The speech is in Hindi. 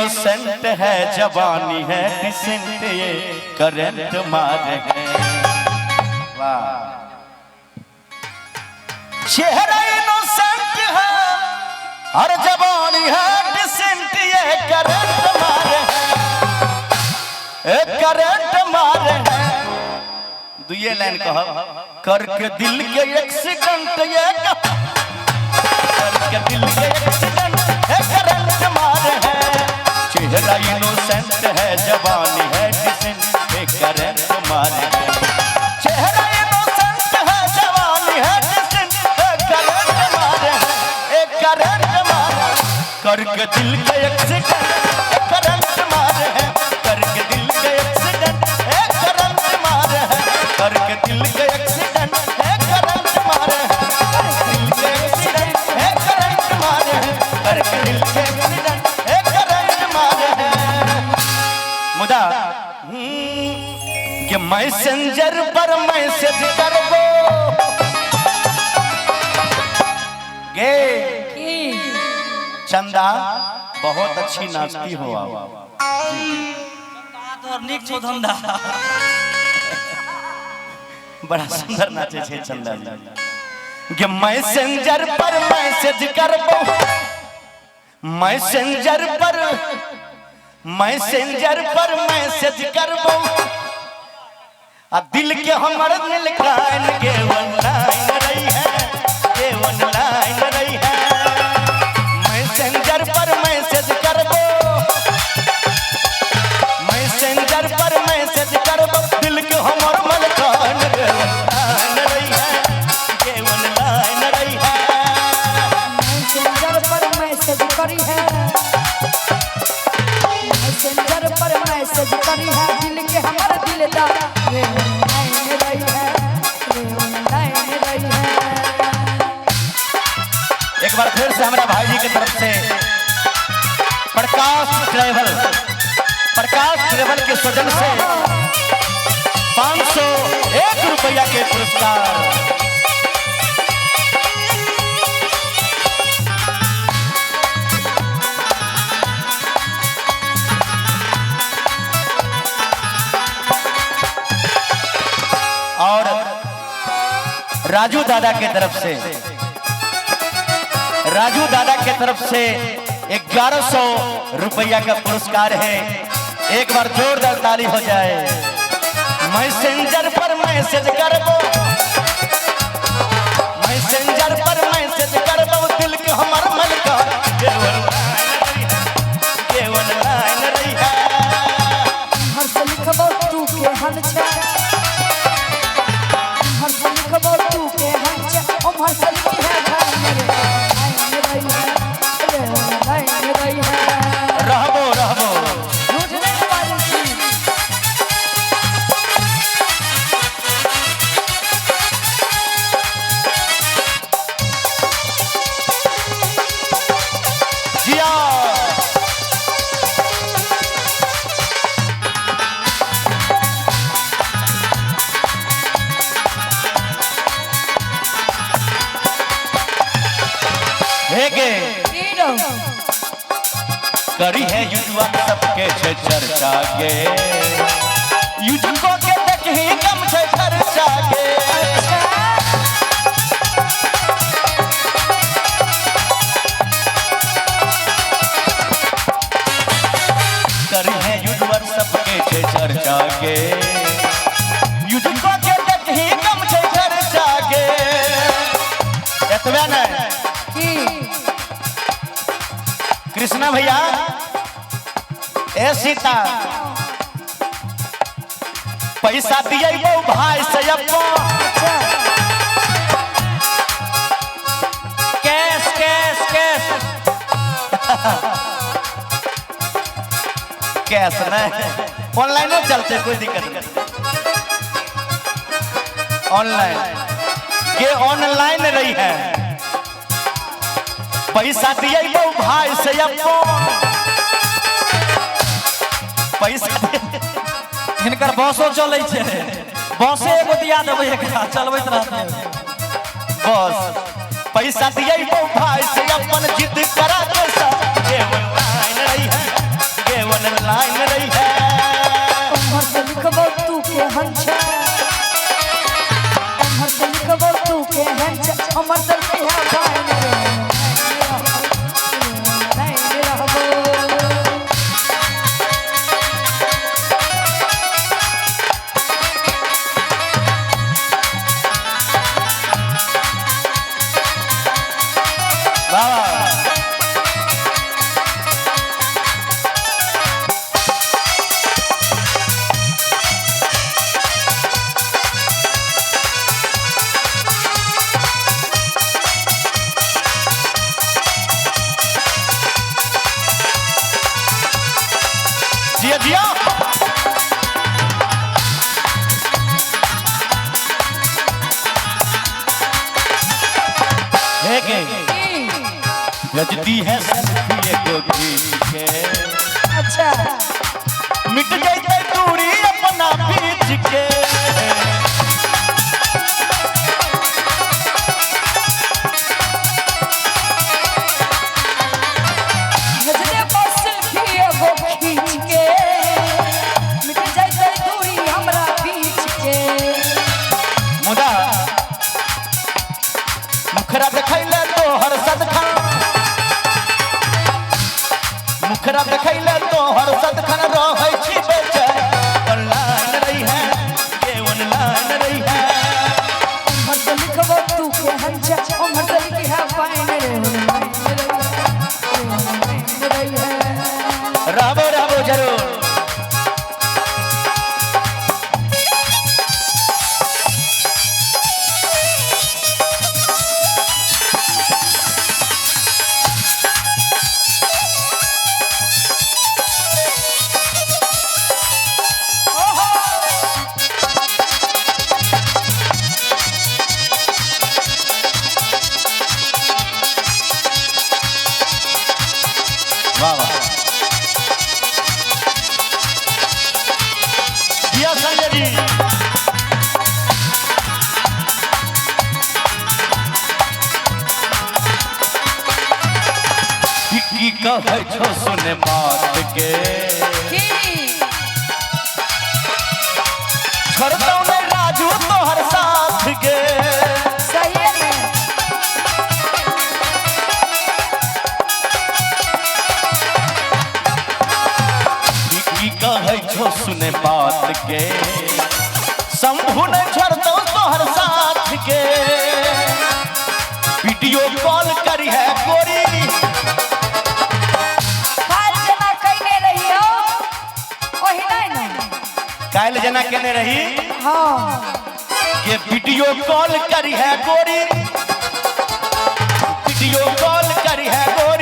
इनोसेंट है, जवानी है डिसेंट, ये करंट मारे है। वाह, चेहरा इनोसेंट है और जवानी है डिसेंट, ये करंट मारे है, करंट मारे है। दुए लाइन कहो, करके दिल के एक्सीडेंट, ये करके दिल के एक्सीडेंट, ये करंट मारे है। चेहरा इनोसेंट है, जवानी है डिसेंट, ये करंट मारे है। चेहरा इनोसेंट है, जवानी है डिसेंट, ये करंट मारे है, ये करंट मारे। करके दिल के एक्सीडेंट, ये करंट मारे है, करके दिल के एक्सीडेंट, ये करंट मारे है, करके दिल के एक्सीडेंट, ये करंट मारे है, करके दिल के एक्सीडेंट, ये करंट मारे है, करके दिल के एक्सीडेंट, ये करंट मारे है। मुदा कि मैसेंजर पर मैसेज करबो गे चंदा, बहुत अच्छी नाचती हो आप। धंधा बड़ा सुंदर नाचे छे चंदा जी। कि मैसेंजर पर मैसेज करबो, मैसेंजर पर मैसेज करबो, आ दिल के हमर दिल कान के ऑनलाइन रही है, के ऑनलाइन रही है। मैसेंजर पर मैसेज करबो, मैसेंजर पर मैसेज करबो, दिल के हमर मन कान के ऑनलाइन रही है, के ऑनलाइन रही है। मैसेंजर पर मैसेज करी है, मैसेंजर पर मैसेज करी है, दिल के हमर दिलदार रे ऑनलाइन रही है, रे ऑनलाइन रही है। एक बार फिर से हमारे भाई जी की तरफ से प्रकाश ट्रेवल के सौजन से 501 रुपया के पुरस्कार। और राजू दादा के तरफ से 1100 रुपया का पुरस्कार है। एक बार जोरदार ताली हो जाए। मैसेंजर पर मैसेज करबो, मैसेंजर पर मैसेज करबो, दिल के हमर मन का ये ऑनलाइन रही है। हर से लिखबो तू के हन छे, हर से लिखबो तू के हन छे, ओ हर से लिखी है घर मेरे ऑनलाइन रही है, रे ऑनलाइन रही है। रहबो झूठ नहीं बाजी छी। जिया हेगे करी है युवा सबके छे चर्चा गे, युजको के देखी कम छे चर्चा गे। करी है युवा सबके छे चर्चा गे, युजको के देखी कम छे चर्चा गे। एतबे नहीं कृष्णा भैया, ए सीता पैसा दिए भाई से कैश कैश कैश कैश नहीं, ऑनलाइन चलते कोई दिक्कत नहीं। ऑनलाइन के ऑनलाइन रही है, पैसा दिए भाई से पैसा हिनकर बसो चलै छै, बसे एगो दिया देबै एकरा चलबैत रहतै। बस पैसा दिए भाई से अपन जिद करा के सब के ऑनलाइन रही है, ऑनलाइन रही है। उम्र से लिखबो तू के हंस, उम्र से लिखबो तू के हंस, उम्र से लिखा पाइन रे नहीं रहबो। जिया जिया है के रजती है सेल्फी को खींच के। अच्छा मिट जाए दूरी अपना बीच के। गजरे पर सेल्फी एगो खींच के, मिट जाए दूरी हमरा बीच के। मुदा मुखरा देखैले तो हर सदखन, मुखरा देखैले तो हर सदखन रहै छी बेचैन। ऑनलाइन रही है ये ऑनलाइन रही है। उम्र से लिखबो तू के हंस, उम्र से लिखा पाइन रे नहीं रही है। रहबो रहबो जरूर। वाह वाह जिया संजय जी। की कहै छो सुने बात के, छोड़तौ ने राजू तोहर साथ के। सही है की कहै छो सुने बात के, शंभू ने छोड़तौ तोहर साथ के। वीडियो कॉल करी है गोरी, काल जना कइने रही हो ओही नहीं ना। काल जना केने रही हाँ के वीडियो कॉल करी है गोरी, वीडियो कॉल करी है गोरी।